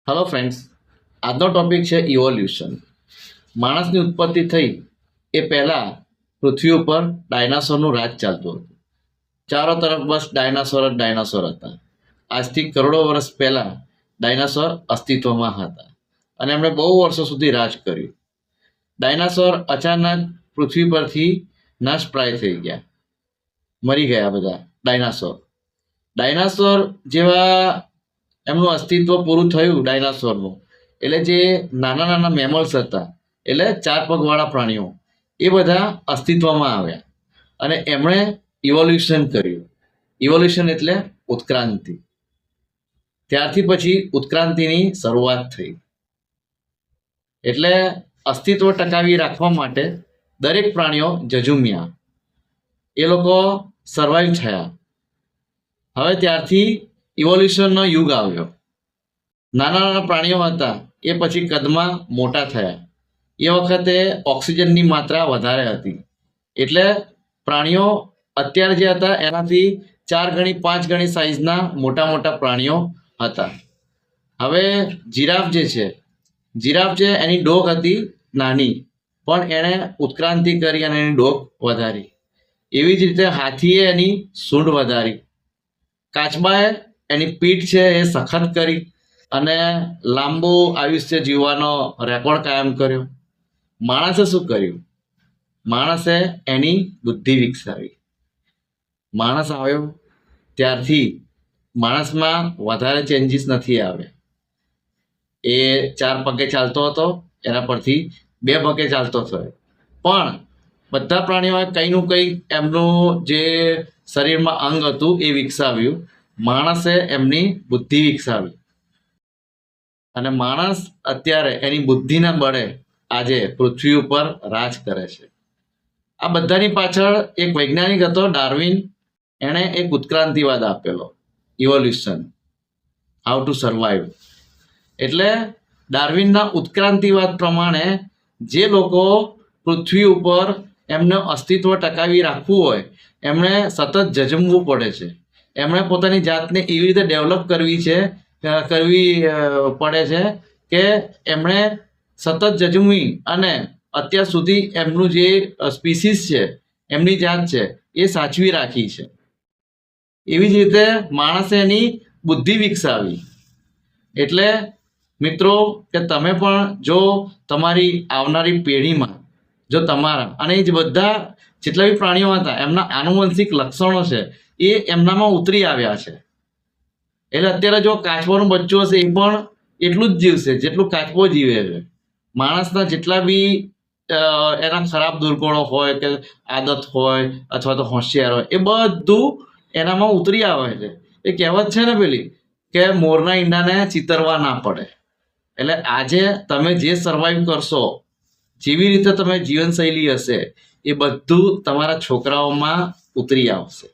Hello friends, આજનો topic છે evolution. માણસની ઉત્પત્તિ થઈ એ પહેલાં પૃથ્વી ઉપર ડાયનાસોરનું રાજ ચાલતું હતું. ચારો તરફ બસ ડાયનાસોર હતા. આજથી કરોડો વર્ષ પહેલાં ડાયનાસોર અસ્તિત્વમાં હતા અને એમણે બહુ વર્ષો સુધી રાજ કર્યું. ડાયનાસોર અચાનક પૃથ્વી પરથી નાશપ્રાય થઈ ગયા, મરી ગયા બધા ડાયનાસોર. ડાયનાસોર જેવા એમનું અસ્તિત્વ પૂરું થયું ડાયનાસોરનું, એટલે જે નાના નાના મેમલ્સ હતા, એટલે 4 પગવાળા પ્રાણીઓ, એ બધા અસ્તિત્વમાં આવ્યા અને એમણે ઇવોલ્યુશન કર્યું. ઇવોલ્યુશન એટલે ઉત્ક્રાંતિ. ત્યારથી પછી ઉત્ક્રાંતિની શરૂઆત થઈ. એટલે અસ્તિત્વ ટકાવી રાખવા માટે દરેક પ્રાણીઓ ઝઝૂમ્યા, એ લોકો સર્વાઈવ થયા. હવે ત્યારથી ઇવોલ્યુશનનો યુગ આવ્યો. નાના નાના પ્રાણીઓ હતા એ પછી કદમાં મોટા થયા. એ વખતે ઓક્સિજનની માત્રા વધારે હતી, એટલે પ્રાણીઓ અત્યારે જે હતા એનાથી 4 ગણી 5 ગણી સાઇઝના મોટા મોટા પ્રાણીઓ હતા. હવે જીરાફ છે એની ડોક હતી નાની, પણ એણે ઉત્ક્રાંતિ કરી અને એની ડોક વધારી. એવી જ રીતે હાથીએ એની સૂંઢ વધારી. કાચબાએ એની પીઠ છે એ સખત કરી અને લાંબુ આયુષ્ય જીવવાનો રેકોર્ડ કાયમ કર્યો. માણસે શું કર્યું? માણસે એની બુદ્ધિ વિકસાવી. માણસ આવ્યો ત્યારથી માણસમાં વધારે ચેન્જીસ નથી આવ્યા. એ 4 પગે ચાલતો હતો, એના પરથી 2 પગે ચાલતો થયો. પણ બધા પ્રાણીઓએ કંઈનું કંઈ એમનું જે શરીરમાં અંગ હતું એ વિકસાવ્યું. માણસે એમની બુદ્ધિ વિકસાવી અને માણસ અત્યારે એની બુદ્ધિના બળે આજે પૃથ્વી ઉપર રાજ કરે છે. આ બધાની પાછળ એક વૈજ્ઞાનિક હતો ડાર્વિન. એણે એક ઉત્ક્રાંતિવાદ આપેલો, ઇવોલ્યુશન, હાઉ ટુ સર્વાઈવ. એટલે ડાર્વિનના ઉત્ક્રાંતિવાદ પ્રમાણે જે લોકો પૃથ્વી ઉપર એમનું અસ્તિત્વ ટકાવી રાખવું હોય એમણે સતત ઝઝૂમવું પડે છે. એમણે પોતાની જાતને એવી રીતે ડેવલપ કરવી પડે છે કે એમણે સતત ઝઝૂમી અને અત્યાર સુધી એમનું જે સ્પીસીસ છે, એમની જાત છે, એ સાચવી રાખી છે. એવી જ રીતે માણસે એની બુદ્ધિ વિકસાવી. એટલે મિત્રો, કે તમે પણ જો તમારી આવનારી પેઢીમાં જો તમારા અને એ જ બધા જેટલા બી પ્રાણીઓ હતા એમના આનુવંશિક લક્ષણો છે એ એમનામાં ઉતરી આવ્યા છે. એટલે અત્યારે જો કાચબાનું બચ્ચું હશે એ પણ એટલું જ જીવશે જેટલું કાચબો જીવે છે. માણસના જેટલા બી એના ખરાબ દુર્ગુણો હોય કે આદત હોય અથવા તો હોશિયાર હોય, એ બધું એનામાં ઉતરી આવે છે. એ કહેવત છે ને પેલી કે મોરના ઈંડાને ચિતરવા ના પડે. એટલે આજે તમે જે સર્વાઈવ કરશો, જેવી રીતે તમે જીવનશૈલી હશે, એ બધું તમારા છોકરાઓમાં ઉતરી આવશે.